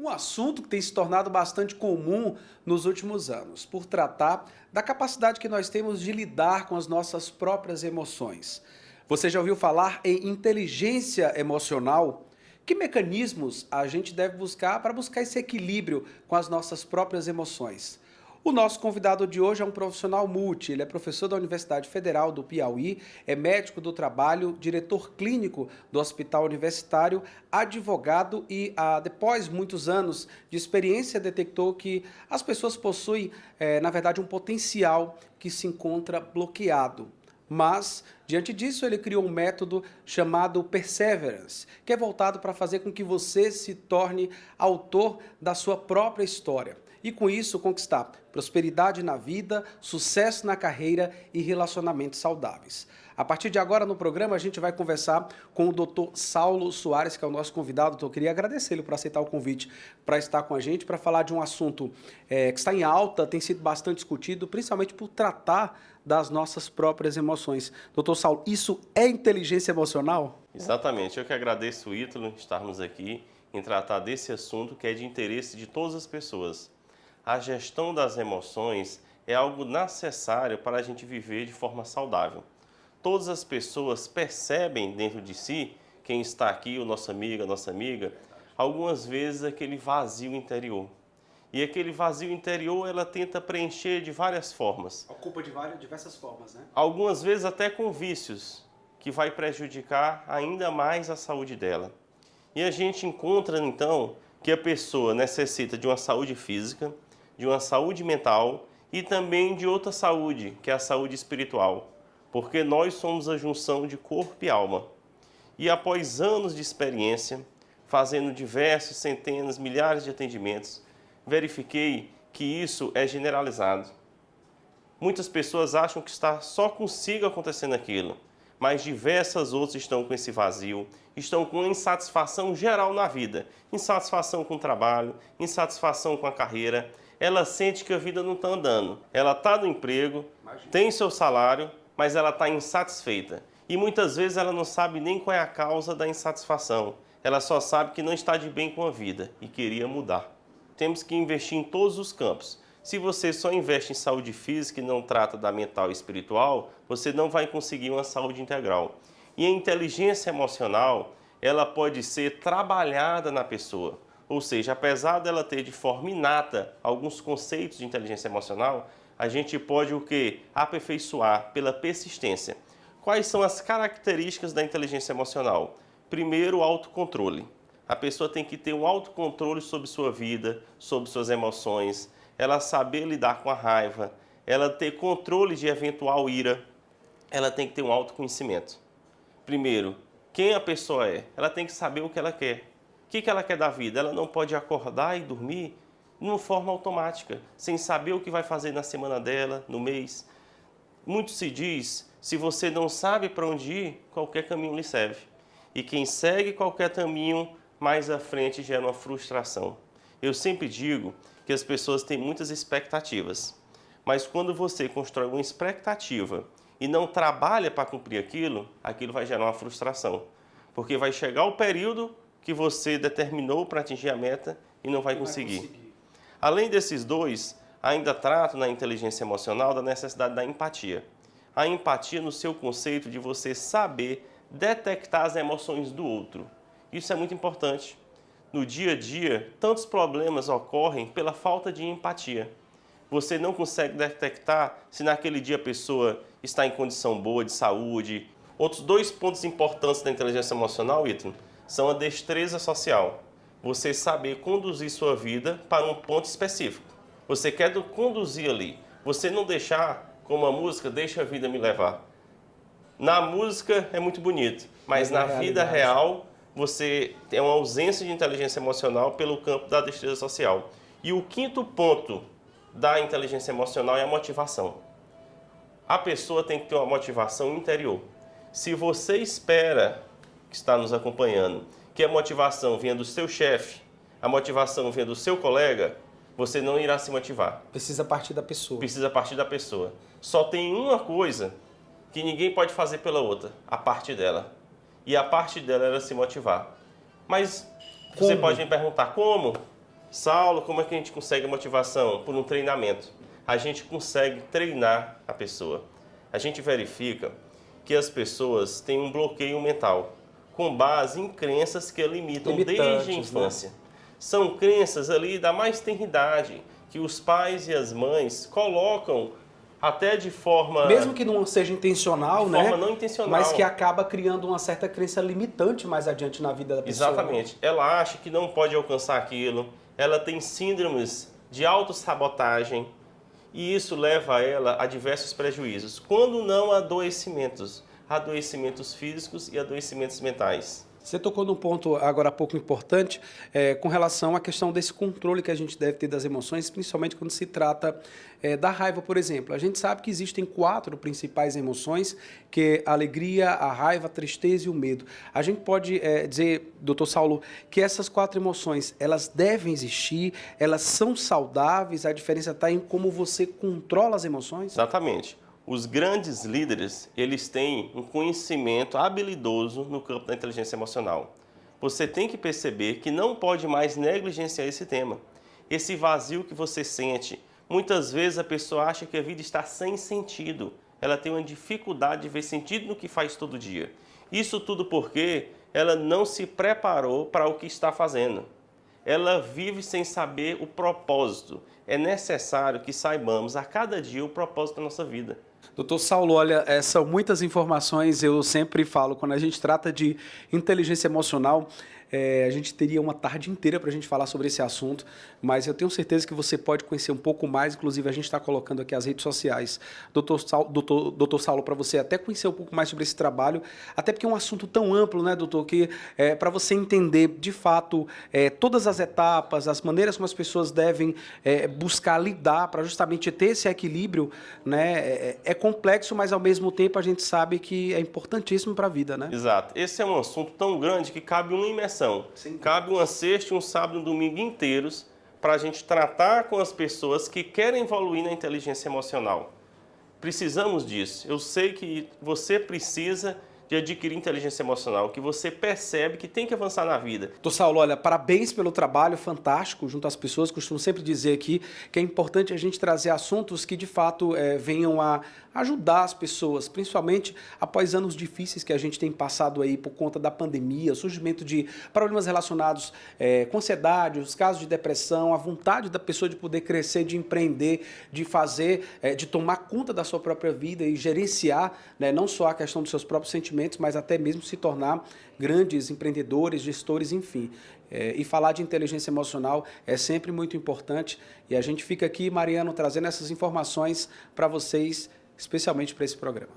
Um assunto que tem se tornado bastante comum nos últimos anos, por tratar da capacidade que nós temos de lidar com as nossas próprias emoções. Você já ouviu falar em inteligência emocional? Que mecanismos a gente deve buscar para buscar esse equilíbrio com as nossas próprias emoções? O nosso convidado de hoje é um profissional multi, ele é professor da Universidade Federal do Piauí, é médico do trabalho, diretor clínico do Hospital Universitário, advogado e, depois muitos anos de experiência, detectou que as pessoas possuem, na verdade, um potencial que se encontra bloqueado. Mas, diante disso, ele criou um método chamado Perseverance, que é voltado para fazer com que você se torne autor da sua própria história. E com isso conquistar prosperidade na vida, sucesso na carreira e relacionamentos saudáveis. A partir de agora no programa a gente vai conversar com o Dr. Saulo Soares, que é o nosso convidado. Eu queria agradecê-lo por aceitar o convite para estar com a gente, para falar de um assunto que está em alta, tem sido bastante discutido, principalmente por tratar das nossas próprias emoções. Dr. Saulo, isso é inteligência emocional? Exatamente, eu que agradeço, Ítalo, estarmos aqui em tratar desse assunto que é de interesse de todas as pessoas. A gestão das emoções é algo necessário para a gente viver de forma saudável. Todas as pessoas percebem dentro de si, quem está aqui, o nosso amigo, a nossa amiga, algumas vezes aquele vazio interior. E aquele vazio interior ela tenta preencher de várias formas. Ocupa de diversas formas, né? Algumas vezes até com vícios, que vai prejudicar ainda mais a saúde dela. E a gente encontra então que a pessoa necessita de uma saúde física, de uma saúde mental e também de outra saúde, que é a saúde espiritual, porque nós somos a junção de corpo e alma. E após anos de experiência, fazendo diversos, centenas, milhares de atendimentos, verifiquei que isso é generalizado. Muitas pessoas acham que está só consigo acontecendo aquilo, mas diversas outras estão com esse vazio, estão com insatisfação geral na vida, insatisfação com o trabalho, insatisfação com a carreira. Ela sente que a vida não está andando. Ela está no emprego, tem seu salário, mas ela está insatisfeita. E muitas vezes ela não sabe nem qual é a causa da insatisfação. Ela só sabe que não está de bem com a vida e queria mudar. Temos que investir em todos os campos. Se você só investe em saúde física e não trata da mental e espiritual, você não vai conseguir uma saúde integral. E a inteligência emocional, ela pode ser trabalhada na pessoa. Ou seja, apesar dela ter de forma inata alguns conceitos de inteligência emocional, a gente pode o quê? Aperfeiçoar pela persistência. Quais são as características da inteligência emocional? Primeiro, o autocontrole. A pessoa tem que ter um autocontrole sobre sua vida, sobre suas emoções, ela saber lidar com a raiva, ela ter controle de eventual ira, ela tem que ter um autoconhecimento. Primeiro, quem a pessoa é? Ela tem que saber o que ela quer. O que ela quer da vida? Ela não pode acordar e dormir de uma forma automática, sem saber o que vai fazer na semana dela, no mês. Muito se diz, se você não sabe para onde ir, qualquer caminho lhe serve. E quem segue qualquer caminho, mais à frente gera uma frustração. Eu sempre digo que as pessoas têm muitas expectativas, mas quando você constrói uma expectativa e não trabalha para cumprir aquilo, aquilo vai gerar uma frustração. Porque vai chegar o período que você determinou para atingir a meta e não vai conseguir. Além desses dois, ainda trato na inteligência emocional da necessidade da empatia. A empatia no seu conceito de você saber detectar as emoções do outro. Isso é muito importante. No dia a dia, tantos problemas ocorrem pela falta de empatia. Você não consegue detectar se naquele dia a pessoa está em condição boa de saúde. Outros dois pontos importantes da inteligência emocional, Ítalo, são a destreza social. Você saber conduzir sua vida para um ponto específico. Você quer conduzir ali. Você não deixar, como a música, deixa a vida me levar. Na música é muito bonito, mas na vida real você tem uma ausência de inteligência emocional pelo campo da destreza social. E o quinto ponto da inteligência emocional é a motivação. A pessoa tem que ter uma motivação interior. Se você espera, que está nos acompanhando, que a motivação venha do seu chefe, a motivação venha do seu colega, você não irá se motivar. Precisa partir da pessoa. Precisa partir da pessoa. Só tem uma coisa que ninguém pode fazer pela outra, a parte dela. E a parte dela era se motivar. Mas você pode me perguntar como? Saulo, como é que a gente consegue motivação? Por um treinamento. A gente consegue treinar a pessoa. A gente verifica que as pessoas têm um bloqueio mental com base em crenças que a limitam desde a infância. Né? São crenças ali da mais tenridade, que os pais e as mães colocam até de forma... Mesmo que não seja intencional, de né? forma não intencional. Mas que acaba criando uma certa crença limitante mais adiante na vida da pessoa. Exatamente. Ela acha que não pode alcançar aquilo, ela tem síndromes de autossabotagem e isso leva ela a diversos prejuízos, quando não adoecimentos físicos e adoecimentos mentais. Você tocou num ponto agora há pouco importante com relação à questão desse controle que a gente deve ter das emoções, principalmente quando se trata da raiva, por exemplo. A gente sabe que existem 4 principais emoções, que é a alegria, a raiva, a tristeza e o medo. A gente pode dizer, doutor Saulo, que essas 4 emoções, elas devem existir, elas são saudáveis, a diferença está em como você controla as emoções? Exatamente. Os grandes líderes, eles têm um conhecimento habilidoso no campo da inteligência emocional. Você tem que perceber que não pode mais negligenciar esse tema. Esse vazio que você sente, muitas vezes a pessoa acha que a vida está sem sentido. Ela tem uma dificuldade de ver sentido no que faz todo dia. Isso tudo porque ela não se preparou para o que está fazendo. Ela vive sem saber o propósito. É necessário que saibamos a cada dia o propósito da nossa vida. Doutor Saulo, olha, são muitas informações, eu sempre falo, quando a gente trata de inteligência emocional, a gente teria uma tarde inteira para a gente falar sobre esse assunto, mas eu tenho certeza que você pode conhecer um pouco mais, inclusive a gente está colocando aqui as redes sociais. Doutor Saulo, para você até conhecer um pouco mais sobre esse trabalho, até porque é um assunto tão amplo, né, doutor, que para você entender de fato todas as etapas, as maneiras como as pessoas devem buscar lidar para justamente ter esse equilíbrio, né, é complexo, mas ao mesmo tempo a gente sabe que é importantíssimo para a vida, né? Exato. Esse é um assunto tão grande que cabe uma imersão. Sim. Cabe uma sexta, um sábado e um domingo inteiros para a gente tratar com as pessoas que querem evoluir na inteligência emocional. Precisamos disso. Eu sei que você precisa de adquirir inteligência emocional, que você percebe que tem que avançar na vida. Doutor Saulo, olha, parabéns pelo trabalho fantástico junto às pessoas. Costumo sempre dizer aqui que é importante a gente trazer assuntos que de fato venham a ajudar as pessoas, principalmente após anos difíceis que a gente tem passado aí por conta da pandemia, o surgimento de problemas relacionados com ansiedade, os casos de depressão, a vontade da pessoa de poder crescer, de empreender, de fazer, de tomar conta da sua própria vida e gerenciar, né, não só a questão dos seus próprios sentimentos, mas até mesmo se tornar grandes empreendedores, gestores, enfim. E falar de inteligência emocional é sempre muito importante e a gente fica aqui, Mariano, trazendo essas informações para vocês, especialmente para esse programa.